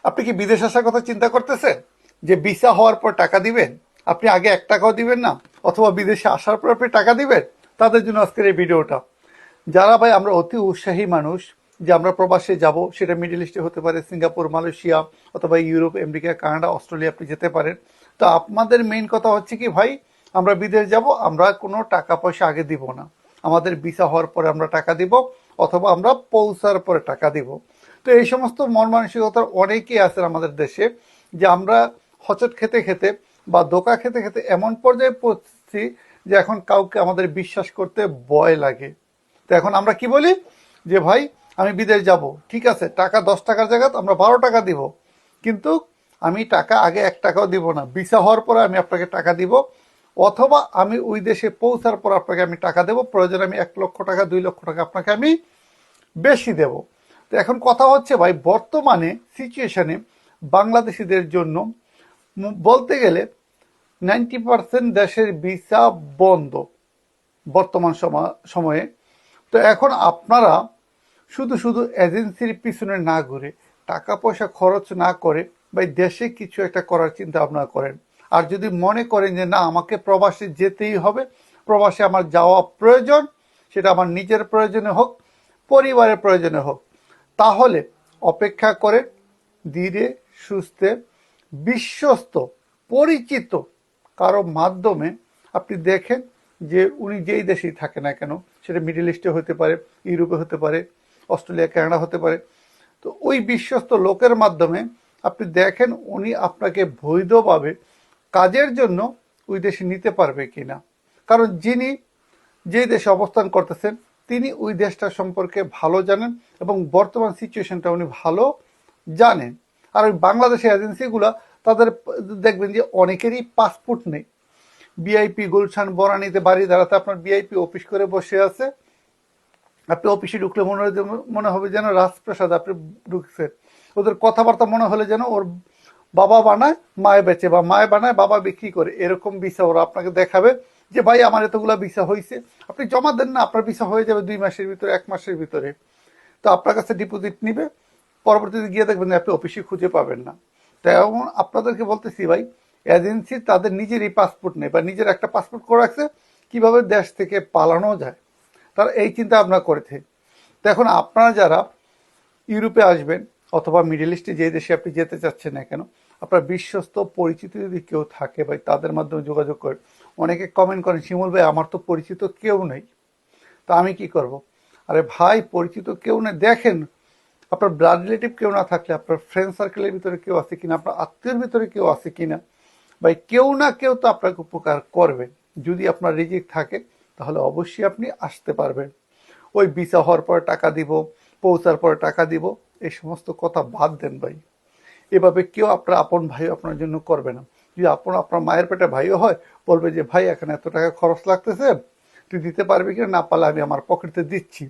আপনি কি বিদেশ আসার কথা চিন্তা করতেছেন? যে ভিসা হওয়ার পর টাকা দিবেন? আপনি আগে 1 টাকাও দিবেন না, অথবা বিদেশে আসার পর আপনি টাকা দিবেন? তাদের জন্য আজকের এই ভিডিওটা। যারা ভাই আমরা অতি উৎসাহী মানুষ যে আমরা প্রবাসে যাব, সেটা মিডল ইস্টে হতে পারে, সিঙ্গাপুর, মালয়েশিয়া, অথবা ইউরোপ, আমেরিকা, কানাডা, অস্ট্রেলিয়া আপনি যেতে পারেন। তো আপনাদের মেইন কথা হচ্ছে কি ভাই, আমরা বিদেশ যাব, আমরা কোনো টাকা পয়সা আগে দিব না, আমাদের ভিসা হওয়ার পরে আমরা টাকা দিব, অথবা আমরা পৌঁছার পরে টাকা দিব। তো এই সমস্ত মন মানসিকতার অনেকেই আছেন আমাদের দেশে, যে আমরা হচট খেতে খেতে বা ধোঁকা খেতে খেতে এমন পর্যায়ে পৌঁছছি যে এখন কাউকে আমাদের বিশ্বাস করতে ভয় লাগে। তো এখন আমরা কি বলি যে ভাই আমি বিদেশ যাব, ঠিক আছে, টাকা 10 টাকার জায়গায় আমরা 12 টাকা দিব, কিন্তু আমি টাকা আগে 1 টাকাও দিব না, ভিসা হওয়ার পরে আমি আপনাকে টাকা দিব, অথবা আমি ওই দেশে পৌঁছার পর আপনাকে আমি টাকা দেব, প্রয়োজন আমি 1 লক্ষ টাকা 2 লক্ষ টাকা আপনাকে আমি বেশি দেব। তো এখন কথা হচ্ছে ভাই, বর্তমানে সিচুয়েশনে বাংলাদেশিদের জন্য বলতে গেলে 90% দেশের ভিসা বন্ধ বর্তমান সময়ে। তো এখন আপনারা শুধু শুধু এজেন্সির পিছনে না ঘুরে, টাকা পয়সা খরচ না করে ভাই দেশে কিছু একটা করার চিন্তা ভাবনা করেন। আর যদি মনে করেন যে না আমাকে প্রবাসে যেতেই হবে, প্রবাসে আমার যাওয়া প্রয়োজন, সেটা আমার নিজের প্রয়োজনে হোক, পরিবারের প্রয়োজনে হোক, তাহলে অপেক্ষা করে ধীরে সুস্থে বিশ্বস্ত পরিচিত কারো মাধ্যমে আপনি দেখেন যে উনি যেই দেশেই থাকে না কেন, সেটা মিডল ইস্টে হতে পারে, ইউরোপে হতে পারে, অস্ট্রেলিয়া, কানাডা হতে পারে, তো ওই বিশ্বস্ত লোকের মাধ্যমে আপনি দেখেন উনি আপনাকে বৈধভাবে কাজের জন্য ওই দেশে নিতে পারবে কিনা। কারণ যিনি যে দেশে অবস্থান করতেছেন তিনি ওই দেশটা সম্পর্কে ভালো জানেন এবং বর্তমান সিচুয়েশনটা উনি ভালো জানেন। আর ওই বাংলাদেশের এজেন্সিগুলো, তাদের দেখবেন যে অনেকেরই পাসপোর্ট নেই। বিআইপি গুলশান বনানীতে বাড়ি দাঁড়াতে আপনার বিআইপি অফিস করে বসে আছে, আপনি অফিসে ঢুকলে মনে হবে যেন রাজপ্রাসাদ আপনি ঢুকছেন। ওদের কথাবার্তা মনে হলে যেন ওর বাবা বানায় মায়ে বেচে, বা মায়ে বানায় বাবা বিক্রি করে, এরকম ভিসা ওরা আপনাকে দেখাবে যে ভাই আমার এতগুলা ভিসা হয়েছে, আপনি জমা দেন না, আপনার ভিসা হয়ে যাবে 2 মাসের ভিতরে, 1 মাসের ভিতরে। তো আপনার কাছে ডিপোজিট নিবে, পরবর্তীতে গিয়ে দেখবেন আপনি অফিসে খুঁজে পাবেন না। তেমন আপনাদেরকে বলতেছি ভাই, এজেন্সি তাদের নিজেরই পাসপোর্ট নেই বা নিজের একটা পাসপোর্ট করে রাখছে, কিভাবে দেশ থেকে পালানো যায় তারা এই চিন্তা ভাবনা করেছে। তো এখন আপনারা যারা ইউরোপে আসবেন অথবা মিডল ইস্টে যে দেশে আপনি যেতে চাচ্ছেন না কেন, আপনার বিশ্বস্ত পরিচিত যদি কেউ থাকে ভাই তাদের মাধ্যমে যোগাযোগ করেন। অনেকে কমেন্ট করেন শিমুল ভাই আমার তো পরিচিত কেউ নেই, তা আমি কি করব? আরে ভাই পরিচিত কেউ নেই, দেখেন আপনার ব্লাড রিলেটিভ কেউ না থাকলে আপনার ফ্রেন্ড সার্কেলের ভিতরে কেউ আছে কিনা, আপনার আত্মীয়ের ভিতরে কেউ আছে কিনা, ভাই কেউ না কেউ তো আপনাকে উপকার করবে। যদি আপনার রিজিক থাকে তাহলে অবশ্যই আপনি আসতে পারবেন। ওই ভিসা হওয়ার পরে টাকা দিব, পৌঁছার পরে টাকা দিব, এই সমস্ত কথা বাদ দেন ভাই। এভাবে কেউ আপনার আপন ভাই আপনার জন্য করবে না। যদি আপনার মায়ের পেটে ভাইও হয়, বলবে যে ভাই এখানে এত টাকা খরচ লাগতেছে, তুই দিতে পারবি কিনা, না পারলে আমি আমার পকেটে দিচ্ছি।